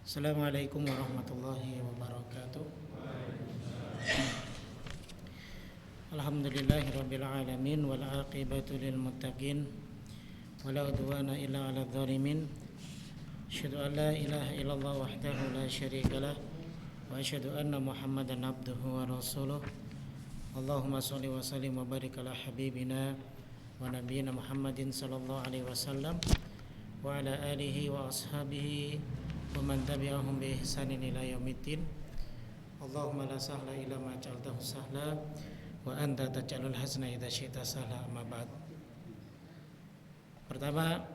Assalamualaikum warahmatullahi wabarakatuh. Alhamdulillahirabbil alamin wal aqibatu lil muttaqin wala udwana illa 'alal zalimin. Asyhadu an la ilaha illallah wahdahu la syarikalah wa asyhadu anna Muhammadan abduhu wa rasuluh. Allahumma shalli wa sallim wa barik ala habibina wa nabiyyina Muhammadin sallallahu alaihi wasallam wa ala alihi wa ashabihi wa man tabi'ahum bi ihsanin ila yaumiddin. Allahumma la sahla illa ma ja'altahu sahla wa anta taj'alul hazna idza syi'ta sahla. Amma ba'd. Pertama,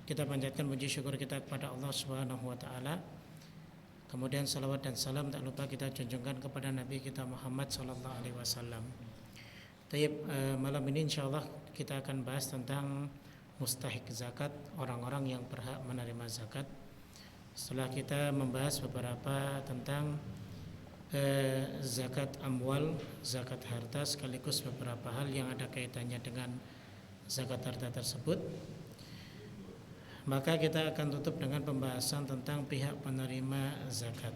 kita panjatkan puji syukur kita kepada Allah Subhanahu wa taala. Kemudian salawat dan salam tak lupa kita junjungkan kepada Nabi kita Muhammad sallallahu alaihi wasallam. Malam ini insyaallah kita akan bahas tentang mustahik zakat, orang-orang yang berhak menerima zakat. Setelah kita membahas beberapa tentang zakat amwal, zakat harta, sekaligus beberapa hal yang ada kaitannya dengan zakat harta tersebut, maka kita akan tutup dengan pembahasan tentang pihak penerima zakat.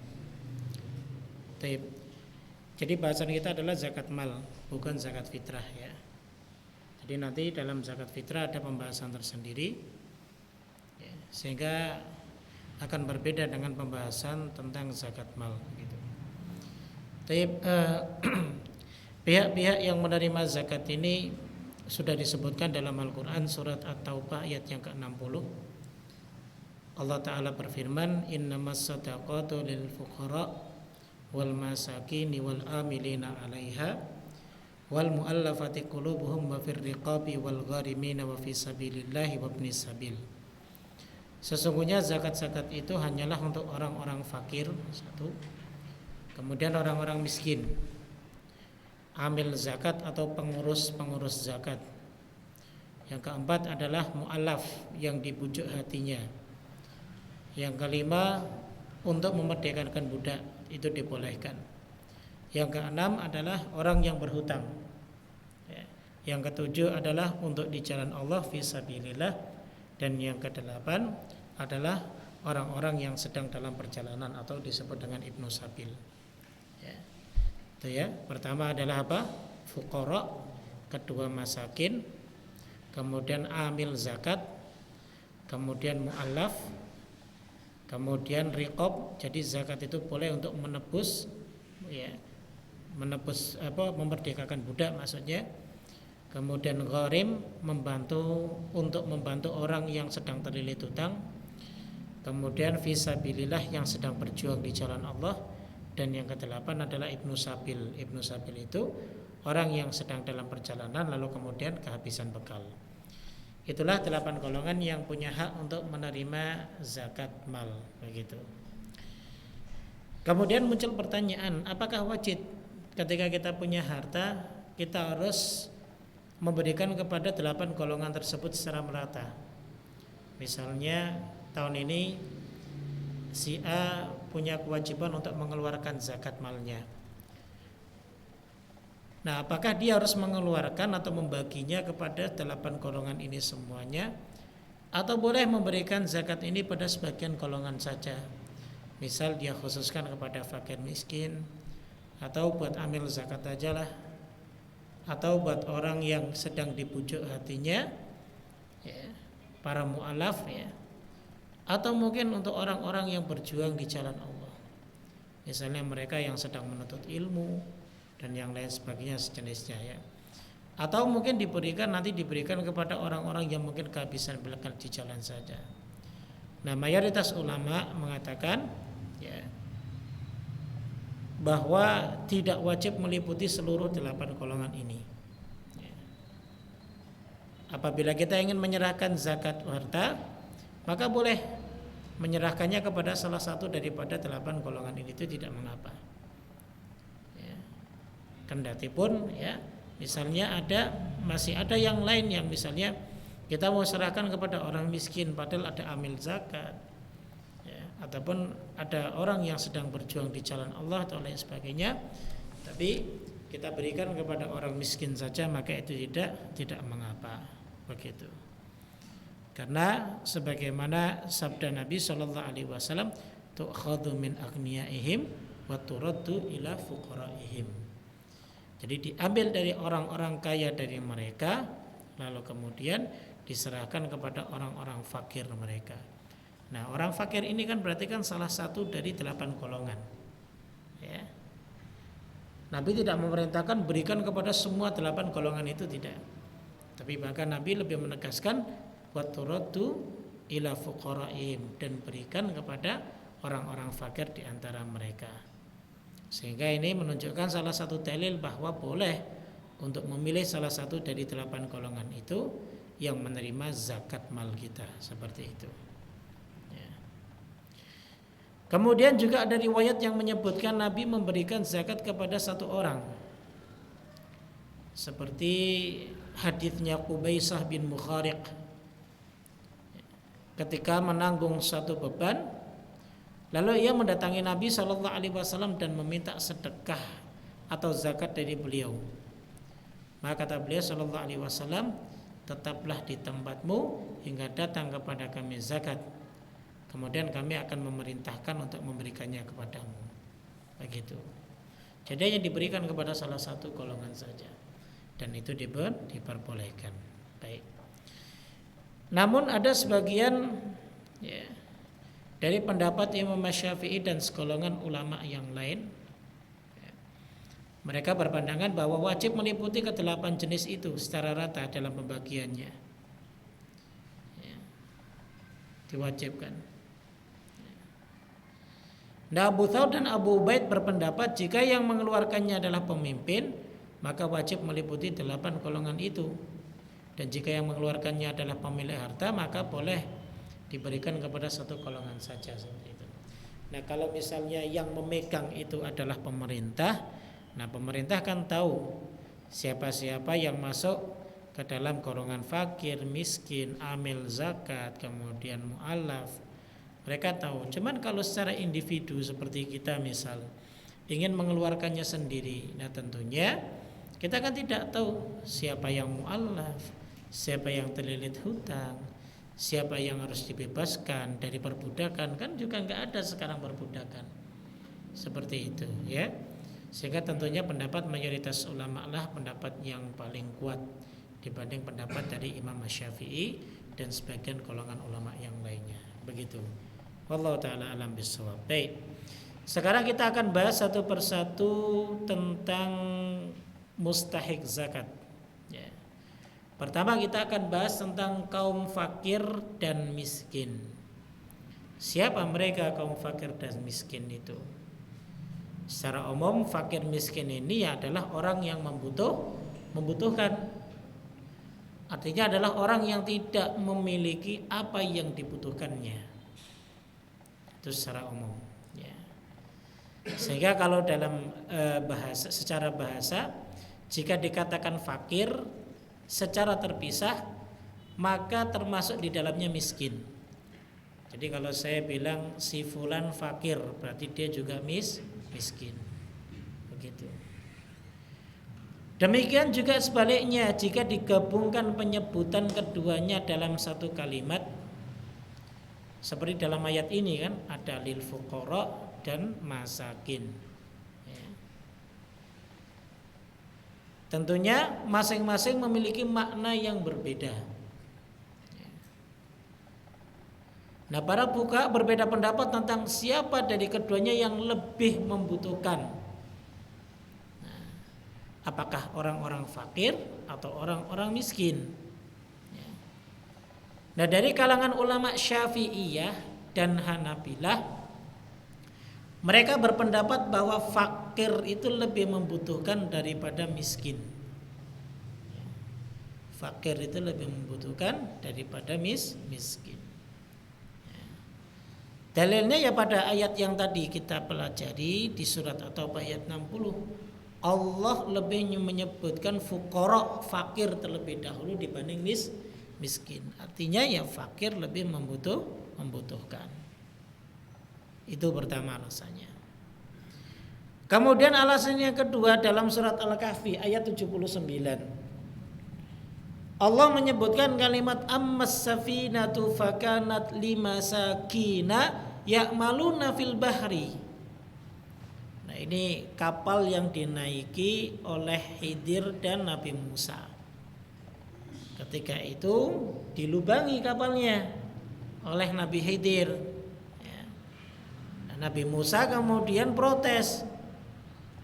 Jadi bahasan kita adalah zakat mal, bukan zakat fitrah ya. Jadi nanti dalam zakat fitrah ada pembahasan tersendiri ya, sehingga akan berbeda dengan pembahasan tentang zakat mal gitu. Pihak-pihak yang menerima zakat ini sudah disebutkan dalam Al-Quran surat At-Taubah ayat yang ke-60. Allah Ta'ala berfirman, innamas sadaqatu lil fuqara wal masakini wal amilina 'alaiha wal mu'allafati qulubuhum wa fir riqabi wal gharimina wa fi sabilillahi wa ibnis sabil. Sesungguhnya zakat-zakat itu hanyalah untuk orang-orang fakir, satu. Kemudian orang-orang miskin, amil zakat atau pengurus zakat. Yang keempat adalah mu'allaf, yang dibujuk hatinya. Yang kelima, untuk memerdekakan budak, itu dibolehkan. Yang keenam adalah orang yang berhutang. Yang ketujuh adalah untuk di jalan Allah fisabilillah. Dan yang kedelapan adalah orang-orang yang sedang dalam perjalanan atau disebut dengan ibnu sabil. Itu ya. Pertama adalah apa? Fuqara, kedua masakin, kemudian amil zakat, kemudian mu'allaf, kemudian riqab. Jadi zakat itu boleh untuk menebus ya, memerdekakan budak maksudnya. Kemudian gharim, untuk membantu orang yang sedang terlilit hutang. Kemudian fisabilillah, yang sedang berjuang di jalan Allah. Dan yang kedelapan adalah ibnu sabil. Ibnu sabil itu orang yang sedang dalam perjalanan lalu kemudian kehabisan bekal. Itulah 8 golongan yang punya hak untuk menerima zakat mal, begitu. Kemudian muncul pertanyaan, apakah wajib ketika kita punya harta kita harus memberikan kepada 8 golongan tersebut secara merata? Misalnya tahun ini si A punya kewajiban untuk mengeluarkan zakat malnya. Nah, apakah dia harus mengeluarkan atau membaginya kepada 8 golongan ini semuanya, atau boleh memberikan zakat ini pada sebagian golongan saja? Misal dia khususkan kepada fakir miskin, atau buat amil zakat aja lah, atau buat orang yang sedang dibujuk hatinya ya, para mu'alaf ya, atau mungkin untuk orang-orang yang berjuang di jalan Allah, misalnya mereka yang sedang menuntut ilmu dan yang lain sebagainya sejenisnya ya. Atau mungkin diberikan kepada orang-orang yang mungkin kehabisan bekal di jalan saja. Nah, mayoritas ulama mengatakan ya, bahwa tidak wajib meliputi seluruh 8 golongan ini. Apabila kita ingin menyerahkan zakat harta, maka boleh menyerahkannya kepada salah satu daripada 8 golongan ini, itu tidak mengapa. Kendati pun ya, misalnya masih ada yang lain yang misalnya kita mau serahkan kepada orang miskin padahal ada amil zakat. Ataupun ada orang yang sedang berjuang di jalan Allah atau lain sebagainya, tapi kita berikan kepada orang miskin saja, maka itu tidak mengapa, begitu. Karena sebagaimana sabda Nabi Shallallahu Alaihi Wasallam, tu'khadhu min aghniyaihim wa turaddu ila fuqaraihim. Jadi diambil dari orang-orang kaya dari mereka, lalu kemudian diserahkan kepada orang-orang fakir mereka. Nah, orang fakir ini kan berarti kan salah satu dari 8 golongan. Ya. Nabi tidak memerintahkan berikan kepada semua 8 golongan itu, tidak. Tapi bahkan Nabi lebih menegaskan wa turaddu ila fuqaraihim, dan berikan kepada orang-orang fakir di antara mereka. Sehingga ini menunjukkan salah satu dalil bahwa boleh untuk memilih salah satu dari 8 golongan itu yang menerima zakat mal kita, seperti itu. Ya. Kemudian juga ada riwayat yang menyebutkan Nabi memberikan zakat kepada satu orang, seperti hadisnya Qubaisah bin Mukhariq ketika menanggung satu beban. Lalu ia mendatangi Nabi SAW dan meminta sedekah atau zakat dari beliau. Maka kata beliau SAW, tetaplah di tempatmu hingga datang kepada kami zakat. Kemudian kami akan memerintahkan untuk memberikannya kepadamu. Begitu. Jadi yang diberikan kepada salah satu golongan saja, dan itu diperbolehkan. Baik. Namun ada sebagian dari pendapat Imam Syafi'i dan segolongan ulama yang lain, mereka berpandangan bahwa wajib meliputi ke-8 jenis itu secara rata dalam pembagiannya. Diwajibkan. Nah, Abu Thawr dan Abu Ubaid berpendapat jika yang mengeluarkannya adalah pemimpin, maka wajib meliputi 8 golongan itu. Dan jika yang mengeluarkannya adalah pemilik harta, maka boleh diberikan kepada satu golongan saja, seperti itu. Nah, kalau misalnya yang memegang itu adalah pemerintah, nah pemerintah kan tahu siapa-siapa yang masuk ke dalam golongan fakir, miskin, amil zakat, kemudian mu'allaf. Mereka tahu. Cuman kalau secara individu seperti kita misal ingin mengeluarkannya sendiri, nah tentunya kita kan tidak tahu siapa yang mu'allaf, siapa yang terlilit hutang, siapa yang harus dibebaskan dari perbudakan, kan juga nggak ada sekarang perbudakan seperti itu, ya. Sehingga tentunya pendapat mayoritas ulama lah pendapat yang paling kuat dibanding pendapat dari Imam Syafi'i dan sebagian golongan ulama yang lainnya. Begitu. Wallahu taala alam bissawab. Baik. Sekarang kita akan bahas satu persatu tentang mustahik zakat. Pertama kita akan bahas tentang kaum fakir dan miskin. Siapa mereka kaum fakir dan miskin itu? Secara umum fakir miskin ini adalah orang yang membutuhkan. Artinya adalah orang yang tidak memiliki apa yang dibutuhkannya. Itu secara umum. Ya. Sehingga kalau dalam secara bahasa, jika dikatakan fakir secara terpisah, maka termasuk di dalamnya miskin. Jadi kalau saya bilang si fulan fakir, berarti dia juga miskin. Begitu. Demikian juga sebaliknya, jika digabungkan penyebutan keduanya dalam satu kalimat, seperti dalam ayat ini kan, ada lil fuqara dan masakin. Tentunya masing-masing memiliki makna yang berbeda. Nah, para fuqaha berbeda pendapat tentang siapa dari keduanya yang lebih membutuhkan. Nah, apakah orang-orang fakir atau orang-orang miskin? Nah, dari kalangan ulama Syafi'iyah dan Hanabilah, mereka berpendapat bahwa fakir itu lebih membutuhkan daripada miskin. Fakir itu lebih membutuhkan daripada miskin. Dalilnya ya pada ayat yang tadi kita pelajari di surat At-Taubah ayat 60. Allah lebih menyebutkan fuqara, fakir terlebih dahulu dibanding miskin. Artinya ya fakir lebih membutuhkan. Itu pertama alasannya. Kemudian alasan yang kedua dalam surat Al-Kahfi ayat 79. Allah menyebutkan kalimat ammas safinatu fakanat limasakina ya'maluna fil bahri. Nah, ini kapal yang dinaiki oleh Khidir dan Nabi Musa. Ketika itu dilubangi kapalnya oleh Nabi Khidir. Ya. Nah, Nabi Musa kemudian protes.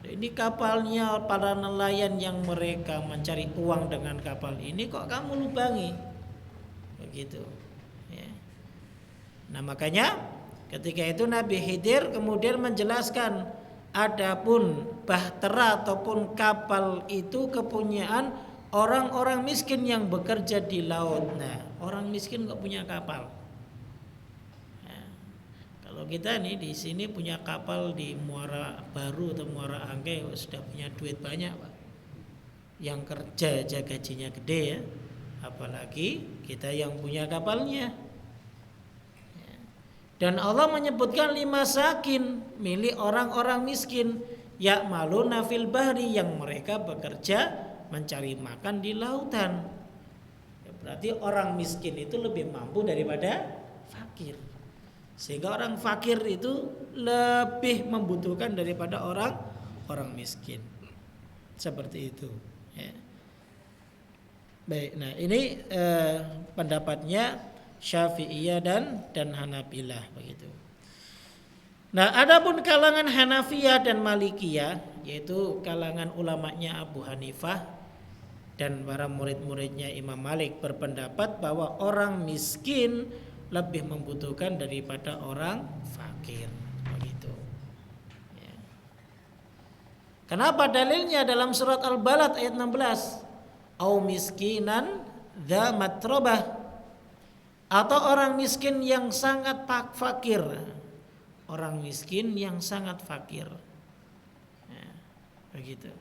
Ini kapalnya para nelayan yang mereka mencari uang dengan kapal ini kok kamu lubangi? Begitu. Ya. Nah, makanya ketika itu Nabi Khidir kemudian menjelaskan, adapun bahtera ataupun kapal itu kepunyaan orang-orang miskin yang bekerja di laut. Nah, orang miskin kok punya kapal? Kalau kita nih di sini punya kapal di Muara Baru atau Muara Angke sudah punya duit banyak, Pak. Yang kerja aja gajinya gede ya. Apalagi kita yang punya kapalnya. Dan Allah menyebutkan 5 sakin milik orang-orang miskin, ya'maluna fil bahri, yang mereka bekerja mencari makan di lautan. Ya, berarti orang miskin itu lebih mampu daripada fakir. Sehingga orang fakir itu lebih membutuhkan daripada orang miskin. Seperti itu. Ya. Baik, nah ini pendapatnya Syafi'iyah dan Hanabilah begitu. Nah, adapun kalangan Hanafiyah dan Malikiyah, yaitu kalangan ulamanya Abu Hanifah dan para murid-muridnya Imam Malik, berpendapat bahwa orang miskin lebih membutuhkan daripada orang fakir begitu. Ya. Kenapa? Dalilnya dalam surat Al-Balad ayat 16. Au miskinan dza matrobah, atau orang miskin yang sangat fakir. Orang miskin yang sangat fakir. Ya, begitu.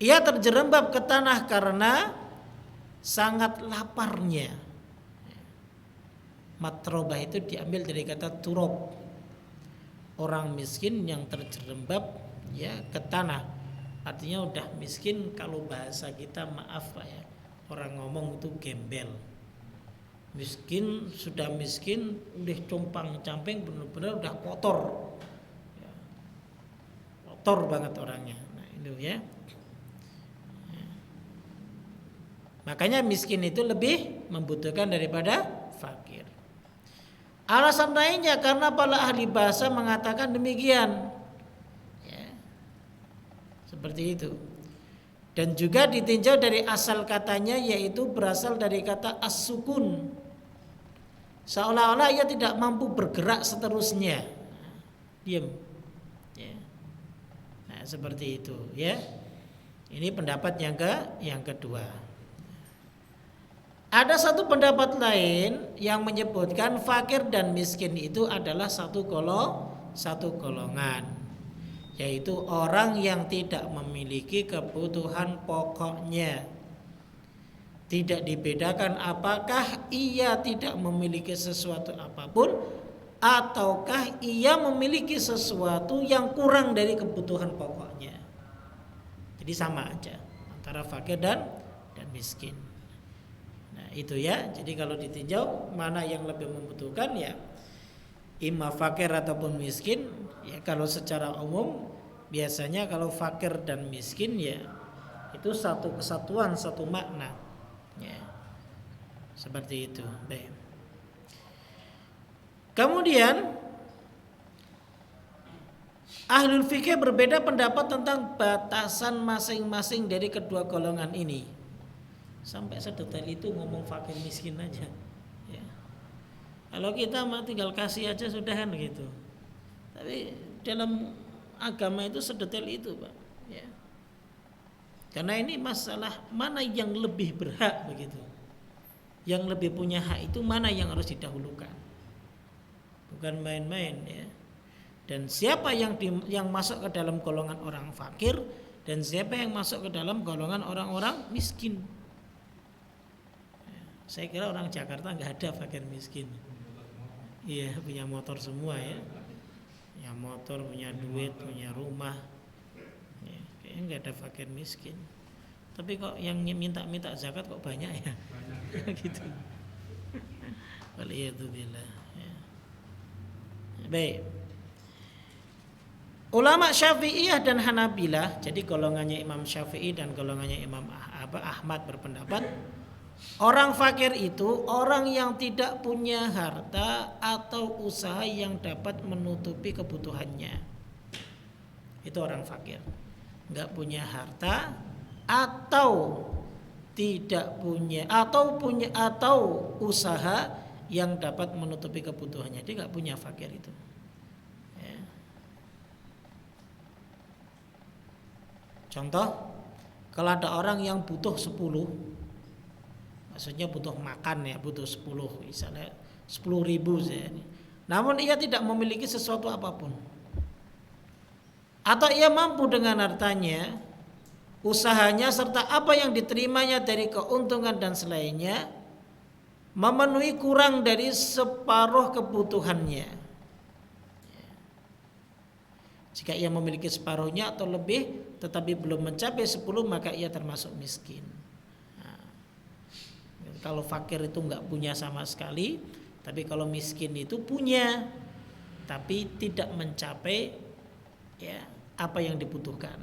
Ia terjerembab ke tanah karena sangat laparnya. Matrobah itu diambil dari kata turab. Orang miskin yang terjerembab ya ke tanah. Artinya udah miskin, kalau bahasa kita maaf Pak ya. Orang ngomong itu gembel. Miskin, sudah miskin, udah compang-camping, benar-benar udah kotor. Ya. Kotor banget orangnya. Nah, itu ya. Makanya miskin itu lebih membutuhkan daripada fakir. Alasan lainnya karena para ahli bahasa mengatakan demikian. Ya. Seperti itu. Dan juga ditinjau dari asal katanya, yaitu berasal dari kata as-sukun. Seolah-olah ia tidak mampu bergerak seterusnya. Diam. Ya. Nah, seperti itu ya. Ini pendapat yang kedua. Ada satu pendapat lain yang menyebutkan fakir dan miskin itu adalah satu golongan, yaitu orang yang tidak memiliki kebutuhan pokoknya. Tidak dibedakan apakah ia tidak memiliki sesuatu apapun ataukah ia memiliki sesuatu yang kurang dari kebutuhan pokoknya. Jadi sama aja antara fakir dan miskin. Itu ya. Jadi kalau ditinjau mana yang lebih membutuhkan ya imma fakir ataupun miskin. Ya kalau secara umum biasanya kalau fakir dan miskin ya itu satu kesatuan, satu makna. Ya. Seperti itu. Baik. Kemudian ahlul fikih berbeda pendapat tentang batasan masing-masing dari kedua golongan ini. Sampai sedetail itu ngomong fakir miskin aja ya. Kalau kita mah tinggal kasih aja sudah kan gitu. Tapi dalam agama itu sedetail itu Pak ya. Karena ini masalah mana yang lebih berhak begitu. Yang lebih punya hak itu mana yang harus didahulukan. Bukan main-main ya. Dan siapa yang masuk ke dalam golongan orang fakir dan siapa yang masuk ke dalam golongan orang-orang miskin. Saya kira orang Jakarta nggak ada fakir miskin. Iya, punya motor semua ya. Punya motor, punya duit, punya rumah. Ya, kayaknya nggak ada fakir miskin. Tapi kok yang minta zakat kok banyak ya? Gitu. Waliyadzubillah. Ya. Baik. Ulama Syafi'iyah dan Hanabilah, jadi golongannya Imam Syafi'i dan golongannya Imam Ahmad berpendapat orang fakir itu orang yang tidak punya harta atau usaha yang dapat menutupi kebutuhannya. Itu orang fakir. Enggak punya harta atau tidak punya atau usaha yang dapat menutupi kebutuhannya. Dia enggak punya fakir itu. Ya. Contoh, kalau ada orang yang butuh 10, maksudnya butuh makan ya, butuh 10, misalnya 10.000 saya. Namun ia tidak memiliki sesuatu apapun. Atau ia mampu dengan hartanya, usahanya serta apa yang diterimanya dari keuntungan dan selainnya memenuhi kurang dari separuh kebutuhannya. Jika ia memiliki separuhnya atau lebih tetapi belum mencapai 10, maka ia termasuk miskin. Nah, kalau fakir itu enggak punya sama sekali, tapi kalau miskin itu punya tapi tidak mencapai ya apa yang dibutuhkan.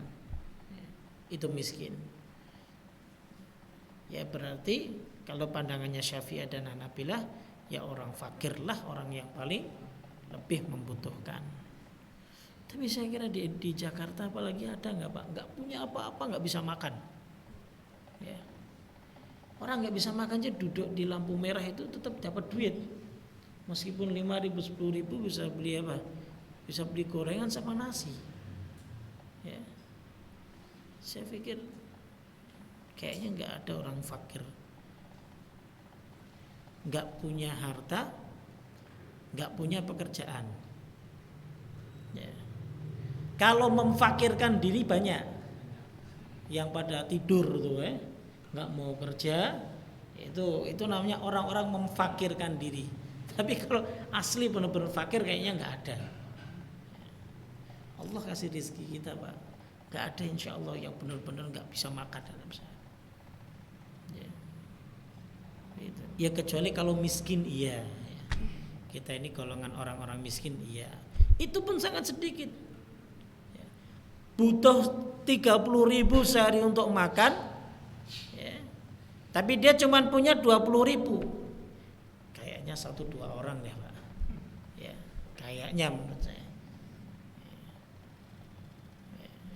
Itu miskin. Ya berarti kalau pandangannya Syafi'iyah dan Hanabilah, ya orang fakirlah orang yang paling lebih membutuhkan. Tapi saya kira di Jakarta apalagi ada nggak Pak? Nggak punya apa-apa, nggak bisa makan. Ya. Orang nggak bisa makan aja duduk di lampu merah itu tetap dapat duit. Meskipun 5.000, 10.000 bisa beli apa? Bisa beli gorengan sama nasi. Ya. Saya pikir kayaknya nggak ada orang fakir, nggak punya harta, nggak punya pekerjaan. Ya. Kalau memfakirkan diri banyak, yang pada tidur tuh nggak mau kerja, itu namanya orang-orang memfakirkan diri. Tapi kalau asli benar-benar fakir kayaknya nggak ada. Allah kasih rezeki kita Pak, nggak ada insya Allah yang benar-benar nggak bisa makan dalam sehari. Ya kecuali kalau miskin iya. Kita ini golongan orang-orang miskin iya. Itu pun sangat sedikit. Butuh 30.000 sehari untuk makan, ya. Tapi dia cuma punya 20.000. Kayaknya 1-2 orang deh Pak. Ya, kayaknya menurut saya.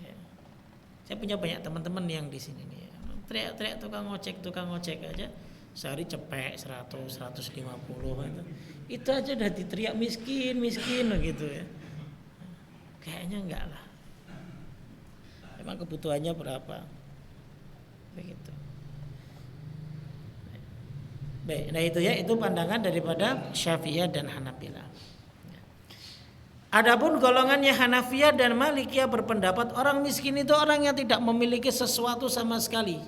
Ya. Saya punya banyak teman-teman yang di sini nih. Teriak-teriak tukang ngocek aja. Sehari cepek 100, 150 gitu. Itu aja udah diteriak miskin gitu ya. Kayaknya enggak lah. Memang kebutuhannya berapa? Begitu. Baik, nah itu ya, itu pandangan daripada Syafi'iyah dan Hanabilah. Adapun golongannya Hanafiyah dan Malikiyah berpendapat orang miskin itu orang yang tidak memiliki sesuatu sama sekali,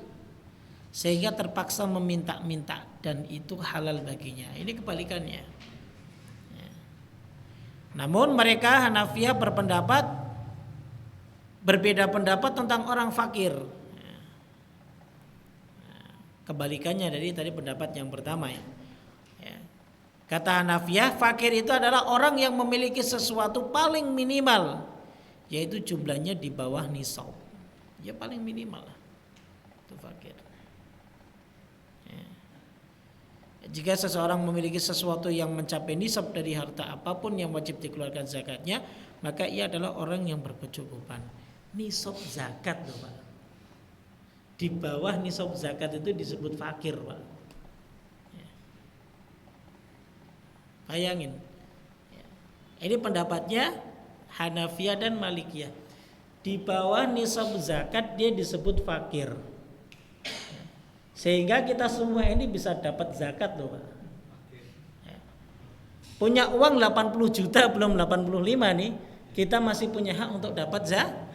sehingga terpaksa meminta-minta dan itu halal baginya. Ini kebalikannya. Namun mereka Hanafiyah berpendapat berbeda pendapat tentang orang fakir. Kebalikannya dari tadi pendapat yang pertama ya. Kata Hanafiyah, fakir itu adalah orang yang memiliki sesuatu paling minimal, yaitu jumlahnya di bawah nisab. Ya paling minimal lah. Itu fakir. Jika seseorang memiliki sesuatu yang mencapai nisab dari harta apapun yang wajib dikeluarkan zakatnya, maka ia adalah orang yang berkecukupan. Nisab zakat loh Pak. Di bawah nisab zakat itu disebut fakir Pak. Bayangin. Ini pendapatnya Hanafiyah dan Malikiyah. Di bawah nisab zakat dia disebut fakir. Sehingga kita semua ini bisa dapat zakat loh Pak. Punya uang 80 juta belum 85 nih, kita masih punya hak untuk dapat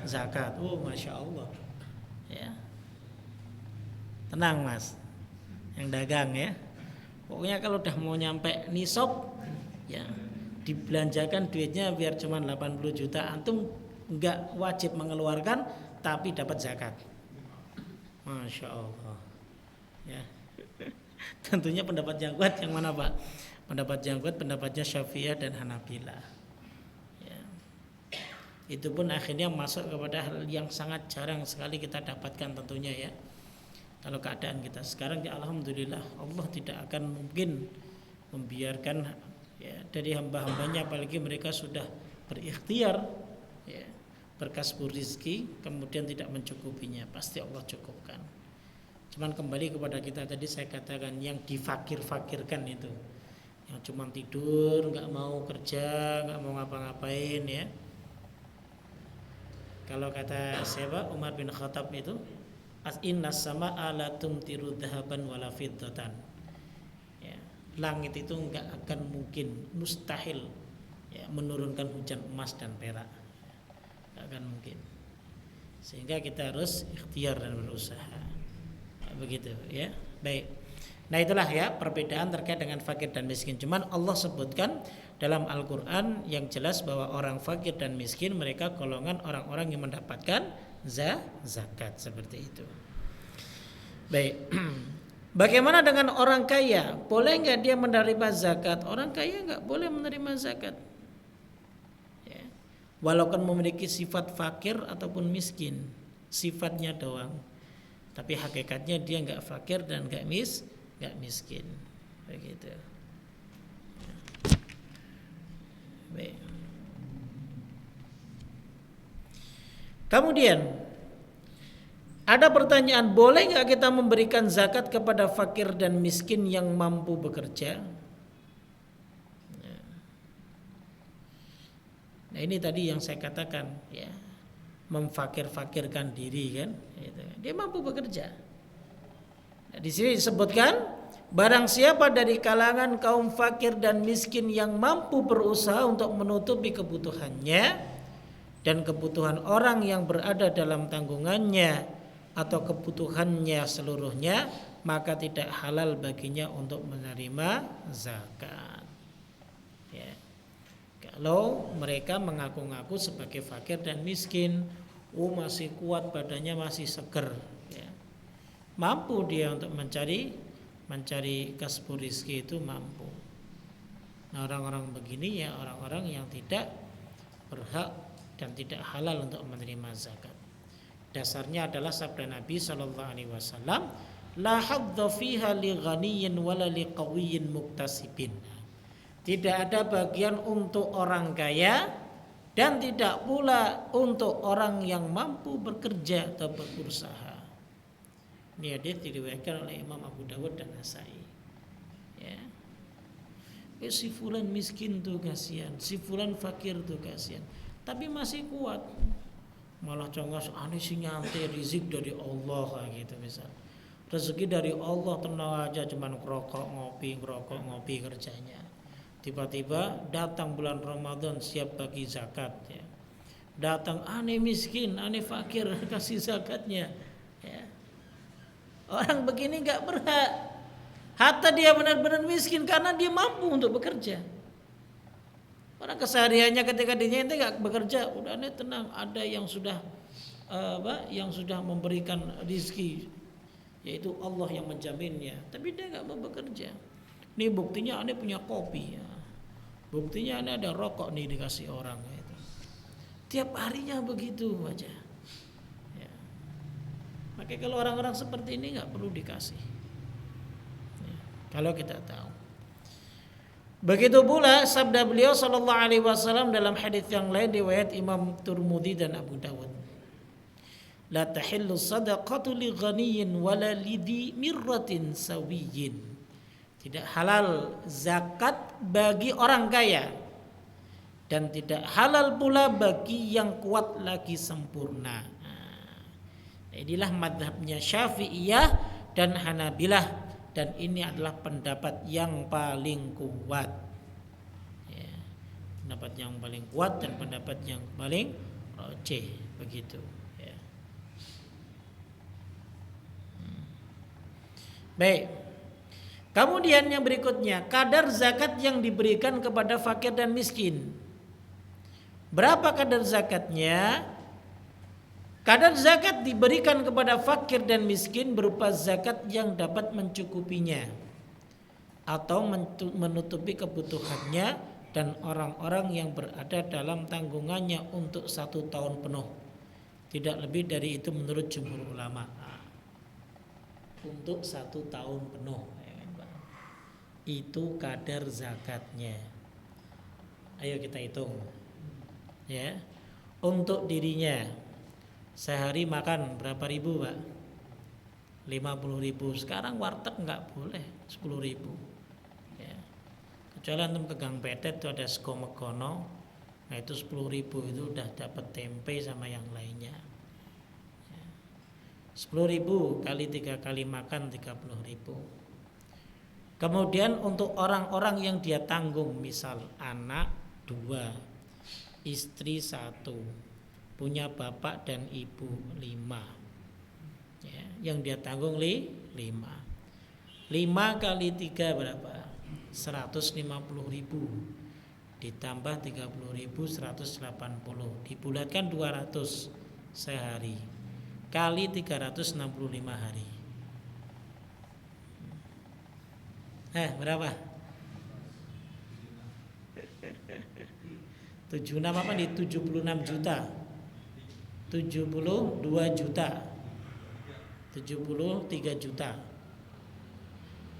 zakat. Oh Masya Allah ya. Tenang Mas yang dagang ya. Pokoknya kalau udah mau nyampe nisab ya dibelanjakan duitnya biar cuma 80 juta, antum enggak wajib mengeluarkan tapi dapat zakat. Masya Allah ya. Tentunya pendapat yang kuat yang mana Pak? Pendapat yang kuat pendapatnya Syafi'iyah dan Hanabilah. Itu pun akhirnya masuk kepada hal yang sangat jarang sekali kita dapatkan tentunya ya. Kalau keadaan kita sekarang ya alhamdulillah, Allah tidak akan mungkin membiarkan ya, dari hamba-hambanya, apalagi mereka sudah berikhtiar ya, berkasbu rizki kemudian tidak mencukupinya, pasti Allah cukupkan. Cuman kembali kepada kita tadi saya katakan yang difakir-fakirkan itu, yang cuma tidur, nggak mau kerja, nggak mau ngapa-ngapain ya. Kalau kata siapa, Umar bin Khattab itu, innas samaa la tumtiru dhahaban wala fiddatan. Ya, langit itu enggak akan mungkin, mustahil ya, menurunkan hujan emas dan perak. Enggak akan mungkin. Sehingga kita harus ikhtiar dan berusaha. Begitu ya. Baik. Nah itulah ya perbedaan terkait dengan fakir dan miskin. Cuman Allah sebutkan dalam Al-Quran yang jelas bahwa orang fakir dan miskin mereka golongan orang-orang yang mendapatkan zakat seperti itu. Baik. Bagaimana dengan orang kaya? Boleh nggak dia menerima zakat? Orang kaya nggak boleh menerima zakat. Ya. Walaupun memiliki sifat fakir ataupun miskin, sifatnya doang. Tapi hakikatnya dia nggak fakir dan nggak miskin, begitu. Baik. Kemudian ada pertanyaan, boleh nggak kita memberikan zakat kepada fakir dan miskin yang mampu bekerja? Nah ini tadi yang saya katakan, ya, memfakir-fakirkan diri kan, dia mampu bekerja. Nah, di sini disebutkan barang siapa dari kalangan kaum fakir dan miskin yang mampu berusaha untuk menutupi kebutuhannya dan kebutuhan orang yang berada dalam tanggungannya atau kebutuhannya seluruhnya, maka tidak halal baginya untuk menerima zakat. Ya. Kalau mereka mengaku-ngaku sebagai fakir dan miskin, masih kuat badannya, masih seger, ya. Mampu dia untuk mencari kasbu rizki itu mampu. Nah orang-orang begini ya orang-orang yang tidak berhak dan tidak halal untuk menerima zakat. Dasarnya adalah sabda Nabi SAW, la hadza fiha li ghaniyyin wala li qawiyyin muktasibin. Tidak ada bagian untuk orang kaya dan tidak pula untuk orang yang mampu bekerja atau berusaha. Ini hadits diriwayatkan oleh Imam Abu Dawud dan Nasai. Ya. Si fulan miskin tuh kasihan, si fulan fakir tuh kasihan, tapi masih kuat. Malah congos aneh sih nyantai, rizki dari Allah gitu misal. Rezeki dari Allah tenang aja, cuman ngerokok ngopi kerjanya. Tiba-tiba datang bulan Ramadan siap bagi zakat ya. Datang aneh miskin, aneh fakir kasih zakatnya. Ya. Orang begini nggak berhak. Hatta dia benar-benar miskin karena dia mampu untuk bekerja. Orang kesehariannya ketika dia nggak bekerja, udah aneh tenang. Ada yang sudah yang sudah memberikan rizki, yaitu Allah yang menjaminnya. Tapi dia nggak mau bekerja. Ini buktinya aneh punya kopi. Ya. Buktinya aneh ada rokok nih dikasih orang. Gitu. Tiap harinya begitu aja. Maka kalau orang-orang seperti ini nggak perlu dikasih. Ya, kalau kita tahu. Begitu pula sabda beliau sallallahu alaihi wasallam dalam hadis yang lain riwayat Imam Tirmidzi dan Abu Dawud. La tahillu sadaqatu li ghaniyyin wala lidhi mirratin sawiyyin. Tidak halal zakat bagi orang kaya dan tidak halal pula bagi yang kuat lagi sempurna. Inilah madhabnya Syafi'iyah dan Hanabilah, dan ini adalah pendapat yang paling kuat. Ya, pendapat yang paling kuat dan pendapat yang paling rajih begitu. Ya. Baik. Kemudian yang berikutnya, kadar zakat yang diberikan kepada fakir dan miskin. Berapa kadar zakatnya? Kadar zakat diberikan kepada fakir dan miskin berupa zakat yang dapat mencukupinya atau menutupi kebutuhannya dan orang-orang yang berada dalam tanggungannya untuk 1 tahun penuh. Tidak lebih dari itu menurut jumhur ulama. Untuk 1 tahun penuh, itu kadar zakatnya. Ayo kita hitung, ya. Untuk dirinya sehari makan berapa ribu, Pak? 50.000. Sekarang warteg nggak boleh 10.000. Ya. Kecuali antum ke Gang Petet itu ada sego megono, nah itu 10.000 itu udah dapat tempe sama yang lainnya. 10.000 kali 3 kali makan 30.000. Kemudian untuk orang-orang yang dia tanggung, misal anak 2, istri 1, punya bapak dan ibu 5, ya, yang dia tanggung 5. 5 kali 3 berapa? 150.000 ditambah 30.000 180, dibulatkan 200 sehari kali 365 hari. Berapa? 76 apa nih? 76 juta. 72 juta. 73 juta.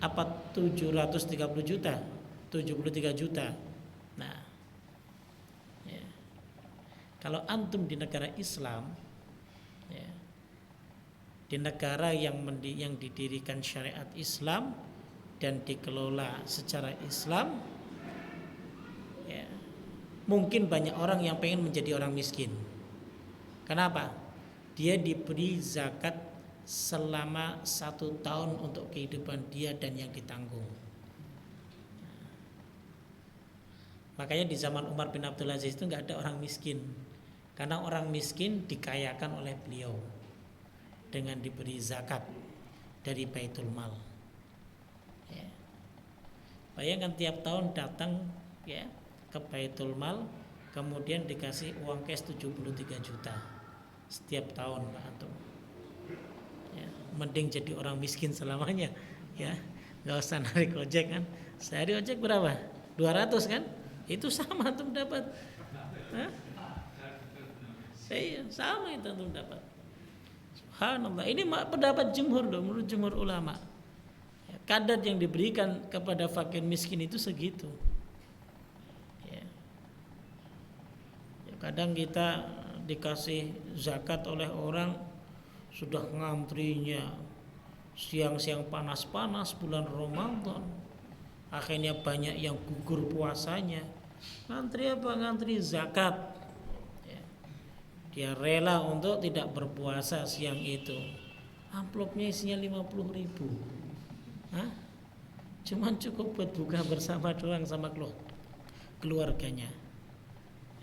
Apa 730 juta? 73 juta. Nah, ya. Kalau antum di negara Islam, ya, di negara yang didirikan syariat Islam dan dikelola secara Islam, ya, mungkin banyak orang yang pengen menjadi orang miskin. Kenapa? Dia diberi zakat selama 1 tahun untuk kehidupan dia dan yang ditanggung. Makanya di zaman Umar bin Abdul Aziz itu nggak ada orang miskin, karena orang miskin dikayakan oleh beliau dengan diberi zakat dari Baitul Mal. Ya. Bayangkan tiap tahun datang, ya, ke Baitul Mal, kemudian dikasih uang cash 73 juta setiap tahun, Pak Antum. Ya, mending jadi orang miskin selamanya, ya, nggak usah narik ojek kan. Sehari ojek berapa? 200 kan? Itu sama antum dapat. Sama itu antum dapat. Subhanallah. Ini pendapat jumhur dong, menurut jumhur ulama. Ya, kadar yang diberikan kepada fakir miskin itu segitu. Ya. Ya, kadang kita dikasih zakat oleh orang sudah ngantrinya siang-siang panas-panas bulan Ramadan, akhirnya banyak yang gugur puasanya. Ngantri apa? Ngantri zakat. Ya. Dia rela untuk tidak berpuasa siang itu. Amplopnya isinya 50.000. Cuman cukup buat buka bersama doang sama keluarganya.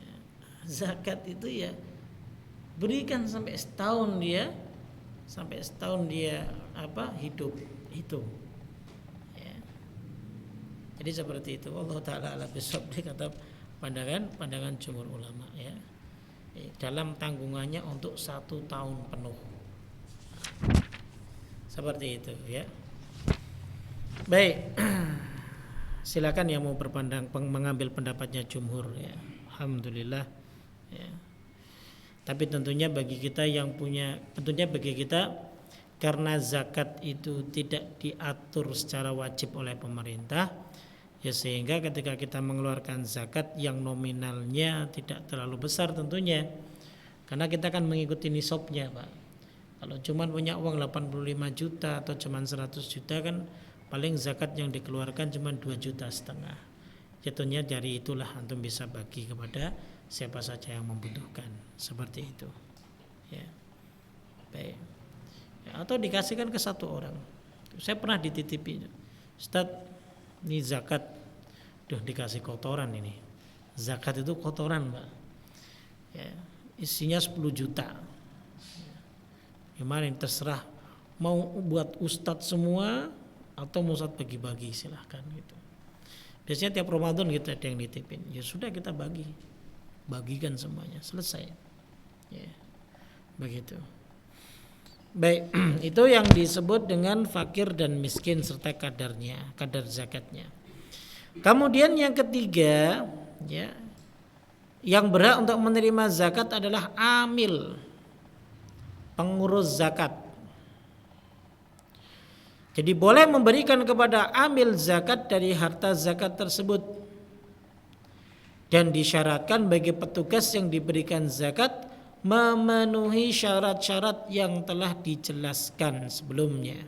Ya. Zakat itu ya berikan sampai setahun dia hidup itu. Ya. Jadi seperti itu. Allah Taala ala bisawab, kata pandangan jumhur ulama, ya. Dalam tanggungannya untuk 1 tahun penuh. Seperti itu, ya. Baik. Silakan yang mau mengambil pendapatnya jumhur, ya. Alhamdulillah, ya. Tapi tentunya bagi kita karena zakat itu tidak diatur secara wajib oleh pemerintah, ya, sehingga ketika kita mengeluarkan zakat yang nominalnya tidak terlalu besar tentunya, karena kita kan mengikuti nisabnya, Pak. Kalau cuma punya uang 85 juta atau cuma 100 juta kan paling zakat yang dikeluarkan cuma 2,5 juta. Jatuhnya dari itulah antum bisa bagi kepada siapa saja yang membutuhkan, seperti itu, ya. Baik, ya, atau dikasihkan ke 1 orang. Saya pernah dititipi, Ustaz, ini zakat, dikasih kotoran ini. Zakat itu kotoran, Pak. Ya, isinya 10 juta. Gimana ini, terserah mau buat ustadz semua atau mau ustadz bagi-bagi, silahkan gitu. Biasanya tiap Ramadan gitu ada yang nitipin. Ya sudah, kita bagikan semuanya, selesai. Ya, begitu. Baik, itu yang disebut dengan fakir dan miskin serta kadar zakatnya. Kemudian yang ketiga, ya, yang berhak untuk menerima zakat adalah amil, pengurus zakat. Jadi boleh memberikan kepada amil zakat dari harta zakat tersebut, dan disyaratkan bagi petugas yang diberikan zakat memenuhi syarat-syarat yang telah dijelaskan sebelumnya.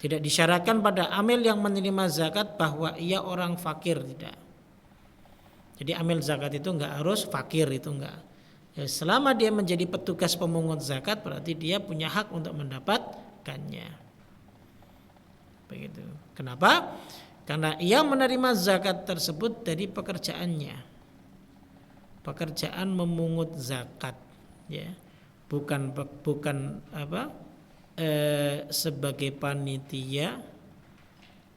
Tidak disyaratkan pada amil yang menerima zakat bahwa ia orang fakir, tidak. Jadi amil zakat itu enggak harus fakir, itu enggak. Ya, selama dia menjadi petugas pemungut zakat berarti dia punya hak untuk mendapatkannya. Begitu. Kenapa? Karena ia menerima zakat tersebut dari pekerjaannya. Pekerjaan memungut zakat, ya. Bukan sebagai panitia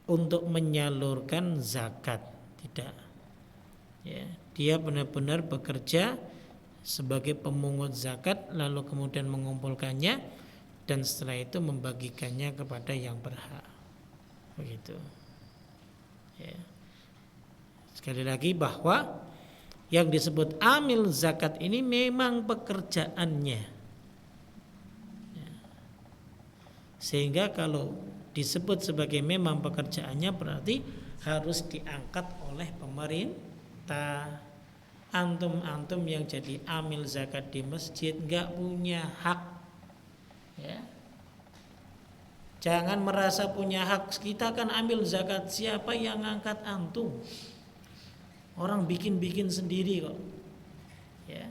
untuk menyalurkan zakat, tidak. Ya, dia benar-benar bekerja sebagai pemungut zakat, lalu kemudian mengumpulkannya dan setelah itu membagikannya kepada yang berhak. Begitu. Ya. Sekali lagi bahwa yang disebut amil zakat ini memang pekerjaannya. Sehingga kalau disebut sebagai memang pekerjaannya berarti harus diangkat oleh pemerintah. Antum yang jadi amil zakat di masjid nggak punya hak, ya. Jangan merasa punya hak. Kita kan amil zakat, siapa yang ngangkat antum? Orang bikin sendiri kok, ya.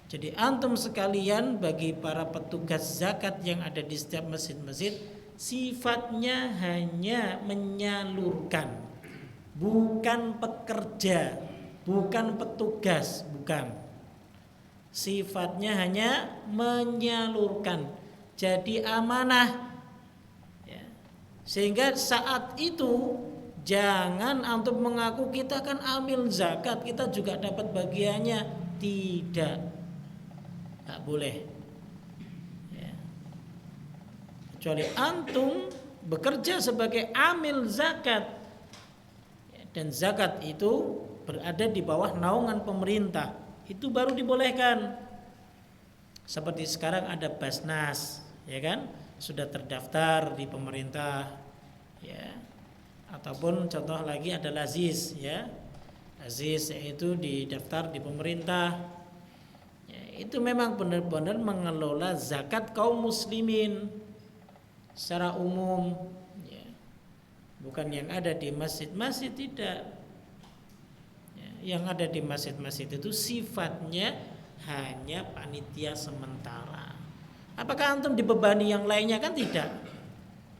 Jadi antum sekalian, bagi para petugas zakat yang ada di setiap masjid-masjid, sifatnya hanya menyalurkan, bukan pekerja, bukan petugas, bukan. Sifatnya hanya menyalurkan, jadi amanah, ya. Sehingga saat itu jangan antum mengaku kita kan amil zakat, kita juga dapat bagiannya. Tidak. Tak boleh, ya. Kecuali antum bekerja sebagai amil zakat, ya, dan zakat itu berada di bawah naungan pemerintah, itu baru dibolehkan. Seperti sekarang ada Basnas, ya kan, sudah terdaftar di pemerintah, ya. Ataupun contoh lagi ada Aziz, ya. Aziz yaitu didaftar di pemerintah. Itu memang benar-benar mengelola zakat kaum muslimin secara umum, ya. Bukan yang ada di masjid-masjid, tidak, ya. Yang ada di masjid-masjid itu sifatnya hanya panitia sementara. Apakah antum dibebani yang lainnya? Kan tidak,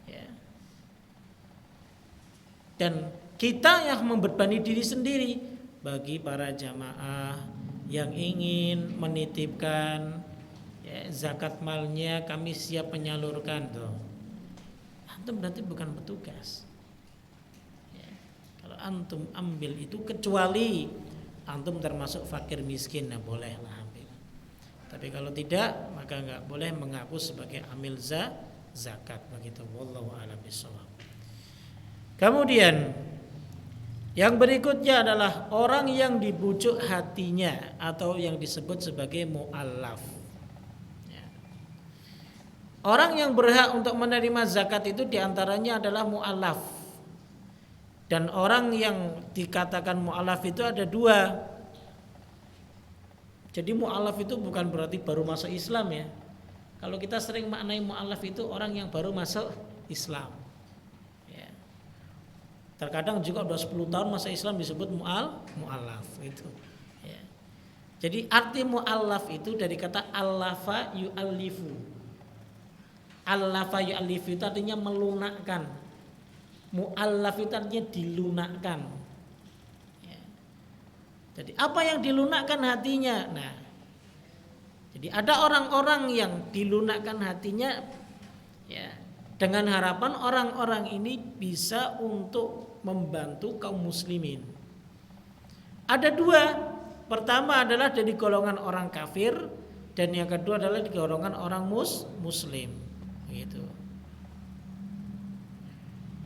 ya. Dan kita yang membebani diri sendiri. Bagi para jamaah yang ingin menitipkan, ya, zakat malnya, kami siap menyalurkan, tuh. Antum berarti bukan petugas, ya. Kalau antum ambil itu, kecuali antum termasuk fakir miskin, nah bolehlah ambil. Tapi kalau tidak, maka enggak boleh mengaku sebagai amil zakat. Begitu. Wallahu a'lam bishawab. Kemudian yang berikutnya adalah orang yang dibujuk hatinya atau yang disebut sebagai mu'allaf, ya. Orang yang berhak untuk menerima zakat itu diantaranya adalah mu'allaf. Dan orang yang dikatakan mu'allaf itu ada dua. Jadi mu'allaf itu bukan berarti baru masuk Islam, ya. Kalau kita sering maknai mu'allaf itu orang yang baru masuk Islam. Terkadang juga udah 10 tahun masa Islam disebut mu'allaf itu, ya. Jadi arti mu'allaf itu dari kata allafa yu'allifu. Allafa yu'allifu itu artinya melunakkan. Mu'allaf itu artinya dilunakkan, ya. Jadi apa yang dilunakkan hatinya? Nah, jadi ada orang-orang yang dilunakkan hatinya, ya, dengan harapan orang-orang ini bisa untuk membantu kaum muslimin. Ada dua. Pertama adalah dari golongan orang kafir, dan yang kedua adalah di golongan orang muslim. Begitu.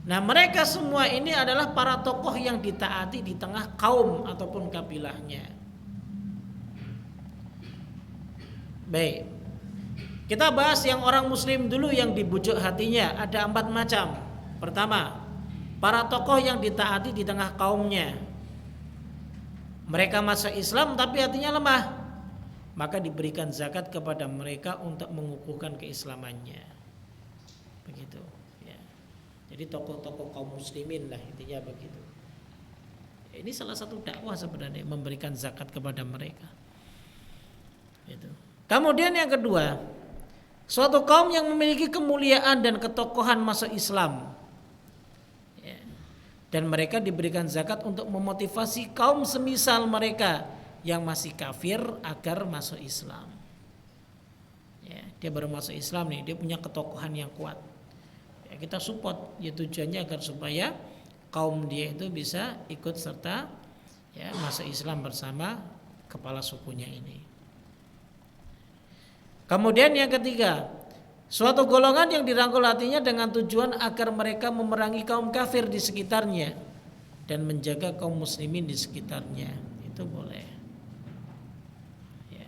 Nah, mereka semua ini adalah para tokoh yang ditaati di tengah kaum ataupun kabilahnya. Baik, kita bahas yang orang muslim dulu yang dibujuk hatinya. Ada 4 macam. Pertama, para tokoh yang ditaati di tengah kaumnya. Mereka masuk Islam tapi hatinya lemah, maka diberikan zakat kepada mereka untuk mengukuhkan keislamannya. Begitu ya. Jadi tokoh-tokoh kaum muslimin lah, intinya begitu. Ini salah satu dakwah sebenarnya, memberikan zakat kepada mereka. Itu. Kemudian yang kedua, suatu kaum yang memiliki kemuliaan dan ketokohan masuk Islam, ya, dan mereka diberikan zakat untuk memotivasi kaum semisal mereka yang masih kafir agar masuk Islam. Ya, dia baru masuk Islam nih, dia punya ketokohan yang kuat. Ya, kita support, ya tujuannya agar supaya kaum dia itu bisa ikut serta ya masuk Islam bersama kepala sukunya ini. Kemudian yang ketiga, suatu golongan yang dirangkul hatinya dengan tujuan agar mereka memerangi kaum kafir di sekitarnya dan menjaga kaum muslimin di sekitarnya. Itu boleh. Ya.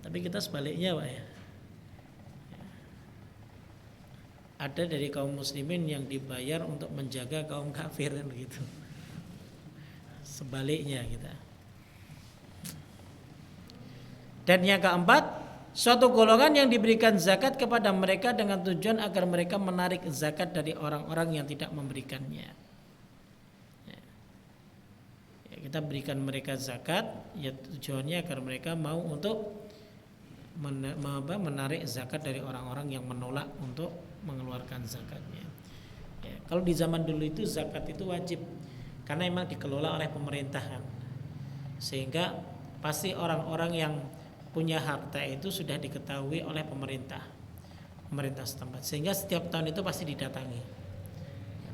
Tapi kita sebaliknya, Pak ya. Ada dari kaum muslimin yang dibayar untuk menjaga kaum kafir gitu. Sebaliknya kita. Dan yang keempat, suatu golongan yang diberikan zakat kepada mereka dengan tujuan agar mereka menarik zakat dari orang-orang yang tidak memberikannya. Ya, kita berikan mereka zakat, ya tujuannya agar mereka mau untuk menarik zakat dari orang-orang yang menolak untuk mengeluarkan zakatnya. Ya, kalau di zaman dulu itu zakat itu wajib karena memang dikelola oleh pemerintahan, sehingga pasti orang-orang yang punya harta itu sudah diketahui oleh pemerintah setempat, sehingga setiap tahun itu pasti didatangi.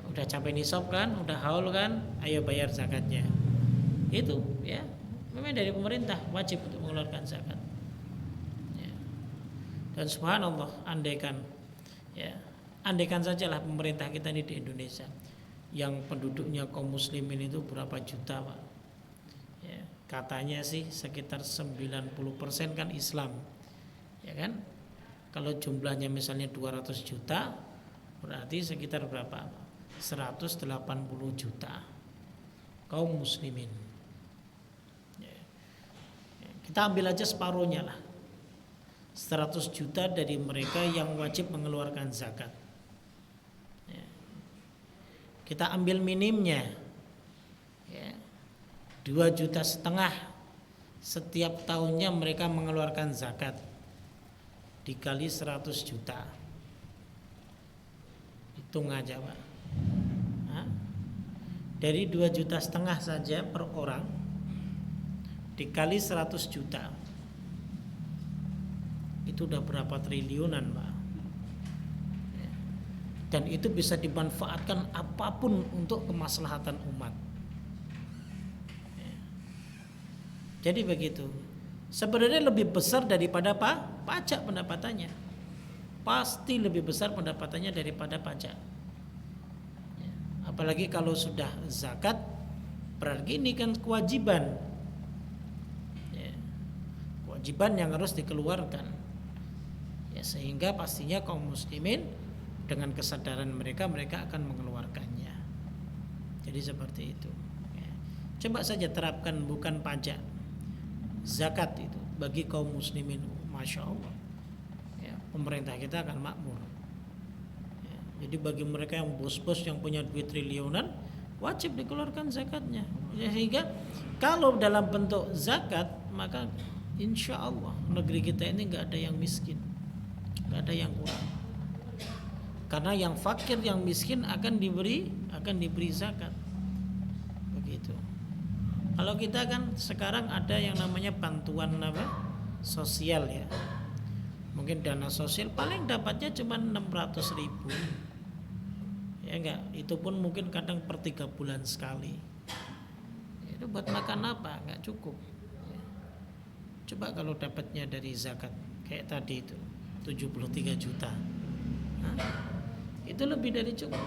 Udah capai nisab kan, udah haul kan, ayo bayar zakatnya. Itu ya, memang dari pemerintah wajib untuk mengeluarkan zakat. Ya. Dan subhanallah, andaikan sajalah pemerintah kita ini di Indonesia yang penduduknya kaum muslimin itu berapa juta, Pak. Katanya sih sekitar 90% kan Islam, ya kan? Kalau jumlahnya misalnya 200 juta, berarti sekitar berapa? 180 juta kaum muslimin. Kita ambil aja separuhnya lah, 100 juta dari mereka yang wajib mengeluarkan zakat. Kita ambil minimnya, 2,5 juta setiap tahunnya mereka mengeluarkan zakat, dikali 100 juta, hitung aja Pak. Dari 2,5 juta saja per orang dikali 100 juta, itu udah berapa triliunan Pak. Dan itu bisa dimanfaatkan apapun untuk kemaslahatan umat. Jadi begitu. Sebenarnya lebih besar daripada pajak pendapatannya. Pasti lebih besar pendapatannya daripada pajak. Apalagi kalau sudah zakat, berarti ini kan kewajiban. Kewajiban yang harus dikeluarkan. Ya, sehingga pastinya kaum muslimin dengan kesadaran mereka akan mengeluarkannya. Jadi seperti itu. Coba saja terapkan bukan pajak, zakat itu bagi kaum muslimin, masya Allah, ya, pemerintah kita akan makmur. Ya, jadi bagi mereka yang bos-bos yang punya duit triliunan, wajib dikeluarkan zakatnya. Ya, sehingga kalau dalam bentuk zakat, maka insya Allah negeri kita ini nggak ada yang miskin, nggak ada yang kurang. Karena yang fakir, yang miskin akan diberi zakat. Begitu. Kalau kita kan sekarang ada yang namanya bantuan sosial ya. Mungkin dana sosial paling dapatnya cuma 600.000. Ya enggak, itu pun mungkin kadang per 3 bulan sekali. Itu buat makan apa? Enggak cukup. Ya. Coba kalau dapatnya dari zakat kayak tadi itu 73 juta. itu lebih dari cukup,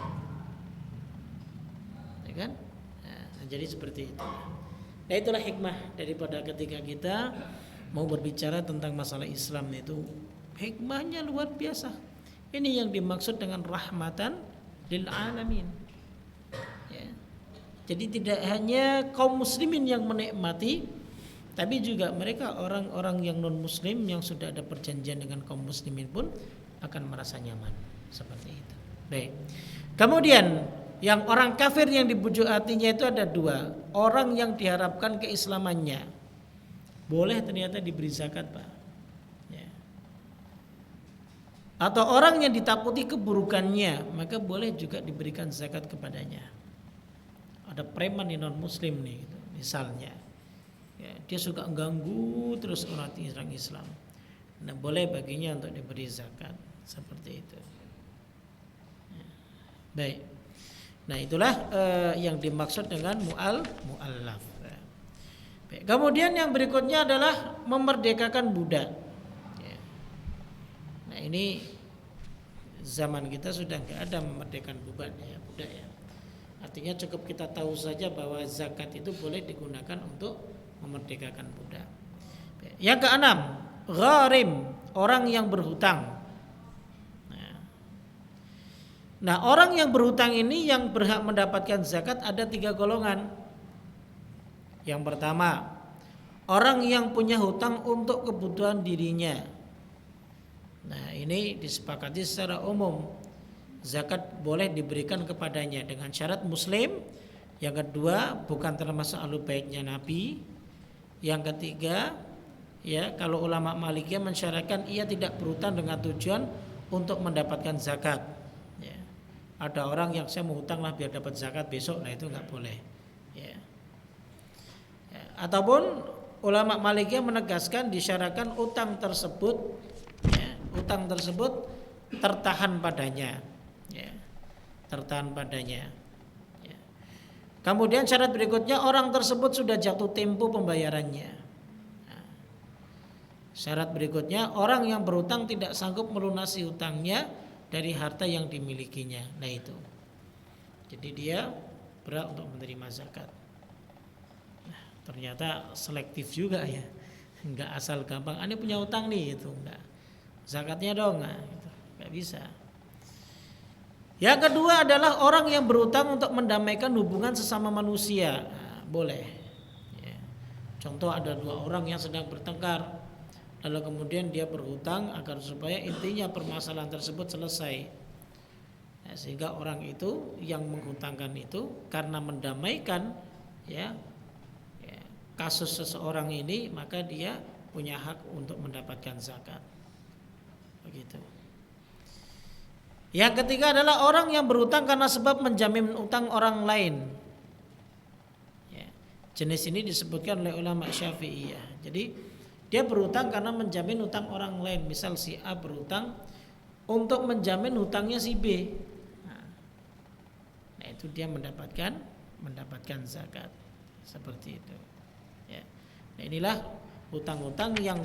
ya kan? Nah, jadi seperti itu. Nah, itulah hikmah daripada ketika kita mau berbicara tentang masalah Islam itu, hikmahnya luar biasa. Ini yang dimaksud dengan rahmatan lil alamin. Ya. Jadi tidak hanya kaum muslimin yang menikmati, tapi juga mereka orang-orang yang non muslim yang sudah ada perjanjian dengan kaum muslimin pun akan merasa nyaman seperti itu. Baik. Kemudian yang orang kafir yang dibujuk hatinya itu ada dua. Orang yang diharapkan keislamannya boleh ternyata diberi zakat, Pak. Ya. Atau orang yang ditakuti keburukannya, maka boleh juga diberikan zakat kepadanya. Ada preman yang non muslim nih gitu, misalnya. Ya, dia suka ganggu terus orang Islam. Nah, boleh baginya untuk diberi zakat seperti itu. Ya. Baik. Nah, itulah yang dimaksud dengan mu'allaf. Baik. Kemudian yang berikutnya adalah memerdekakan budak. Ya. Nah, ini zaman kita sudah nggak ada memerdekakan budak ya. Artinya cukup kita tahu saja bahwa zakat itu boleh digunakan untuk memerdekakan budak. Yang keenam, gharim, orang yang berhutang. Nah, orang yang berhutang ini yang berhak mendapatkan zakat ada 3 golongan. Yang pertama, orang yang punya hutang untuk kebutuhan dirinya. Nah, ini disepakati secara umum. Zakat boleh diberikan kepadanya dengan syarat muslim. Yang kedua, bukan termasuk ahlu baitnya Nabi. Yang ketiga, ya, kalau ulama Malikiyah mensyaratkan ia tidak berhutang dengan tujuan untuk mendapatkan zakat. Ya. Ada orang yang saya mau hutang lah biar dapat zakat besok, nah itu nggak boleh. Ya. Ya. Ataupun ulama Malikiyah menegaskan disyaratkan utang tersebut, ya, utang tersebut tertahan padanya. Ya, tertahan padanya. Ya. Kemudian syarat berikutnya orang tersebut sudah jatuh tempo pembayarannya. Nah, syarat berikutnya orang yang berhutang tidak sanggup melunasi hutangnya dari harta yang dimilikinya. Nah itu. Jadi dia berhak untuk menerima zakat. Nah, ternyata selektif juga ya. Enggak asal gampang. Ini punya hutang nih itu enggak. Zakatnya dong, nah, gitu. Enggak bisa. Yang kedua adalah orang yang berhutang untuk mendamaikan hubungan sesama manusia. Nah, boleh. Ya. Contoh ada 2 orang yang sedang bertengkar, lalu kemudian dia berhutang agar supaya intinya permasalahan tersebut selesai. Nah, sehingga orang itu yang menghutangkan itu karena mendamaikan ya kasus seseorang ini, maka dia punya hak untuk mendapatkan zakat. Begitu. Yang ketiga adalah orang yang berhutang karena sebab menjamin utang orang lain. Ya, jenis ini disebutkan oleh ulama Syafi'iyah. Jadi dia berhutang karena menjamin utang orang lain. Misal si A berhutang untuk menjamin hutangnya si B. Nah itu dia mendapatkan zakat. Seperti itu. Ya. Nah, inilah hutang-hutang yang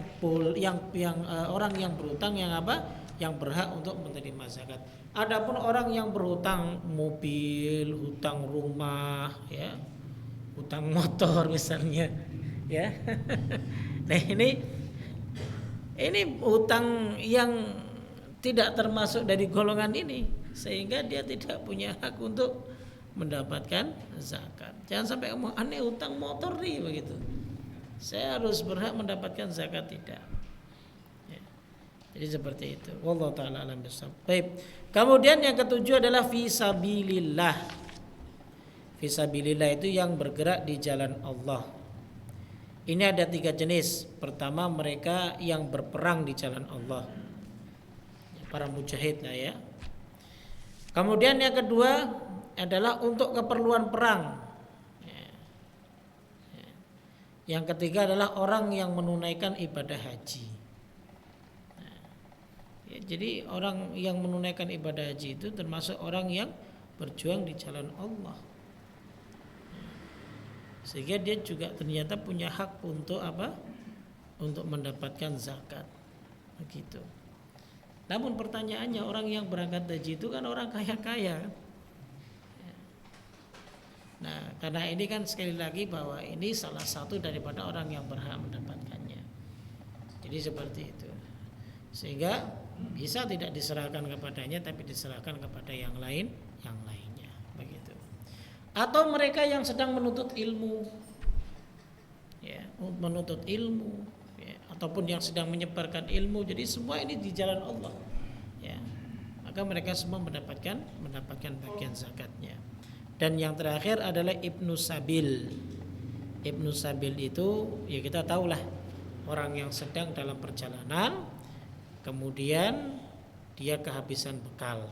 orang yang berhutang yang apa? Yang berhak untuk menerima zakat. Adapun orang yang berhutang mobil, hutang rumah, ya, hutang motor misalnya, ya. Nah ini hutang yang tidak termasuk dari golongan ini, sehingga dia tidak punya hak untuk mendapatkan zakat. Jangan sampai ngomong aneh hutang motor nih begitu. Saya harus berhak mendapatkan zakat, tidak. Jadi seperti itu. Wallahu taala alam bisawab. Baik. Kemudian yang ketujuh adalah fisabilillah. Fisabilillah itu yang bergerak di jalan Allah. Ini ada 3 jenis. Pertama, mereka yang berperang di jalan Allah. Para mujahid lah ya. Kemudian yang kedua adalah untuk keperluan perang. Yang ketiga adalah orang yang menunaikan ibadah haji. Jadi orang yang menunaikan ibadah haji itu termasuk orang yang berjuang di jalan Allah. Sehingga dia juga ternyata punya hak untuk apa? Untuk mendapatkan zakat. Begitu. Namun pertanyaannya, orang yang berangkat haji itu kan orang kaya-kaya. Nah, karena ini kan sekali lagi bahwa ini salah satu daripada orang yang berhak mendapatkannya. Jadi seperti itu. Sehingga bisa tidak diserahkan kepadanya, tapi diserahkan kepada yang lainnya, begitu. Atau mereka yang sedang menuntut ilmu, ya, ya, ataupun yang sedang menyebarkan ilmu. Jadi semua ini di jalan Allah, ya. Maka mereka semua mendapatkan bagian zakatnya. Dan yang terakhir adalah Ibnu Sabil. Ibnu Sabil itu ya kita tahulah, orang yang sedang dalam perjalanan, kemudian dia kehabisan bekal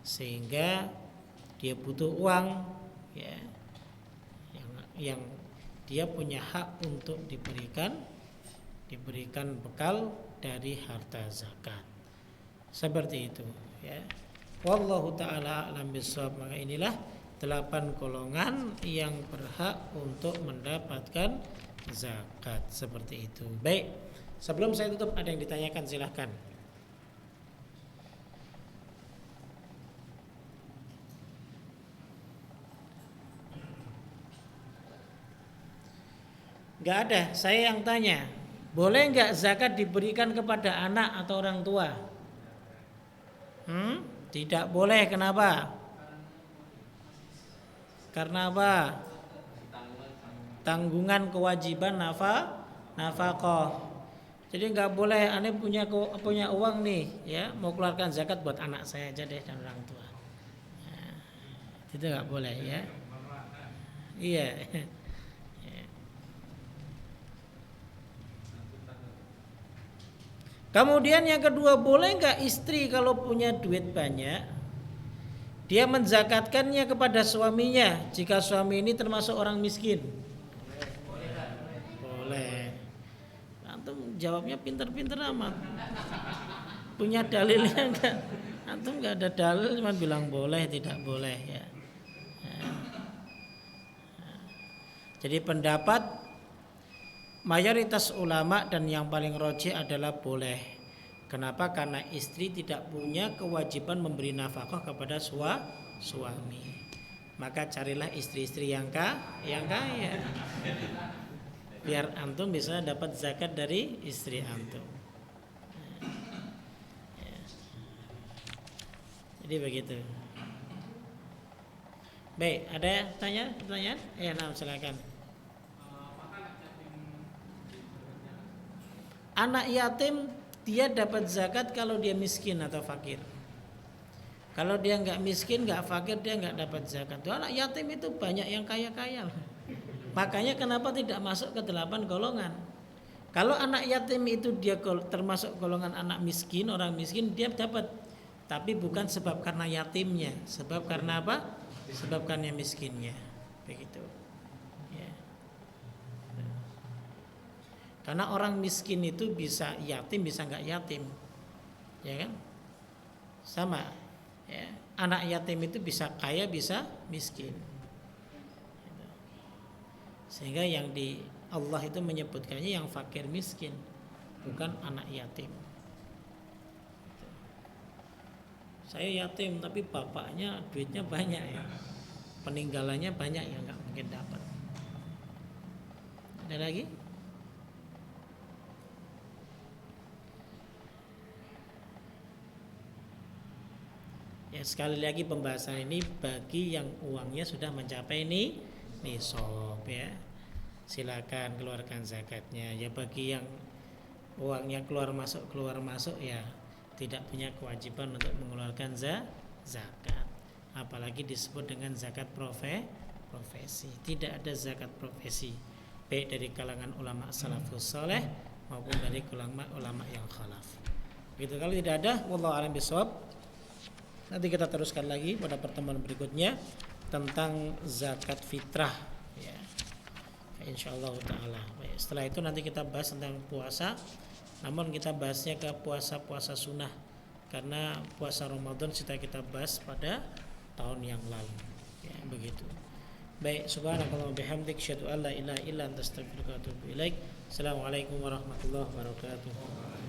sehingga dia butuh uang, ya, yang dia punya hak untuk diberikan bekal dari harta zakat. Seperti itu, ya. Wallahu taala a'lam bishawab. Maka inilah 8 golongan yang berhak untuk mendapatkan zakat, seperti itu. Baik, sebelum saya tutup ada yang ditanyakan, silahkan. Gak ada, saya yang tanya. Boleh gak zakat diberikan kepada anak atau orang tua? Tidak boleh, kenapa? Karena apa? Tanggungan kewajiban nafkah. Jadi nggak boleh, aneh punya uang nih, ya, mau keluarkan zakat buat anak saya aja deh dan orang tua. Nah, itu nggak boleh, ya. Iya. Kemudian yang kedua, boleh nggak istri kalau punya duit banyak, dia menzakatkannya kepada suaminya jika suami ini termasuk orang miskin? Boleh. Antum jawabnya pinter-pinter amat. Punya dalilnya enggak? Antum enggak ada dalil, cuma bilang boleh, tidak boleh, ya. Jadi pendapat mayoritas ulama dan yang paling rajih adalah boleh. Kenapa? Karena istri tidak punya kewajiban memberi nafkah kepada suami. Maka carilah istri-istri yang kaya. Biar antum bisa dapat zakat dari istri antum. Jadi begitu. Baik, ada pertanyaan? Ya, nah, silakan. Anak yatim dia dapat zakat kalau dia miskin atau fakir. Kalau dia nggak miskin, nggak fakir, dia nggak dapat zakat. Tuh, anak yatim itu banyak yang kaya-kaya. Makanya kenapa tidak masuk ke 8 golongan? Kalau anak yatim itu dia termasuk golongan anak miskin, orang miskin, dia dapat. Tapi bukan sebab karena yatimnya, sebab karena apa? Sebab karena miskinnya. Begitu. Karena orang miskin itu bisa yatim, bisa nggak yatim, ya kan? Sama, ya. Anak yatim itu bisa kaya, bisa miskin. Sehingga yang di Allah itu menyebutkannya yang fakir miskin, bukan anak yatim. Saya yatim tapi bapaknya duitnya banyak, ya, peninggalannya banyak, ya nggak mungkin dapat. Ada lagi? Ya, sekali lagi pembahasan ini bagi yang uangnya sudah mencapai nisab, ya. Silakan keluarkan zakatnya. Ya, bagi yang uangnya keluar masuk ya tidak punya kewajiban untuk mengeluarkan zakat. Apalagi disebut dengan zakat profesi. Tidak ada zakat profesi baik dari kalangan ulama salafus saleh maupun dari ulama yang khalaf. Gitu, kalau tidak ada, wallahu a'lam bishawab. Nanti kita teruskan lagi pada pertemuan berikutnya tentang zakat fitrah, ya. Insyaallah taala. Setelah itu nanti kita bahas tentang puasa. Namun kita bahasnya ke puasa sunnah, karena puasa Ramadan sudah kita bahas pada tahun yang lalu, ya, begitu. Baik, subhanakallahumma bihamdik asyhadu an la ilaha illa anta astaghfiruka wa atubu ilaik. Assalamualaikum warahmatullahi wabarakatuh.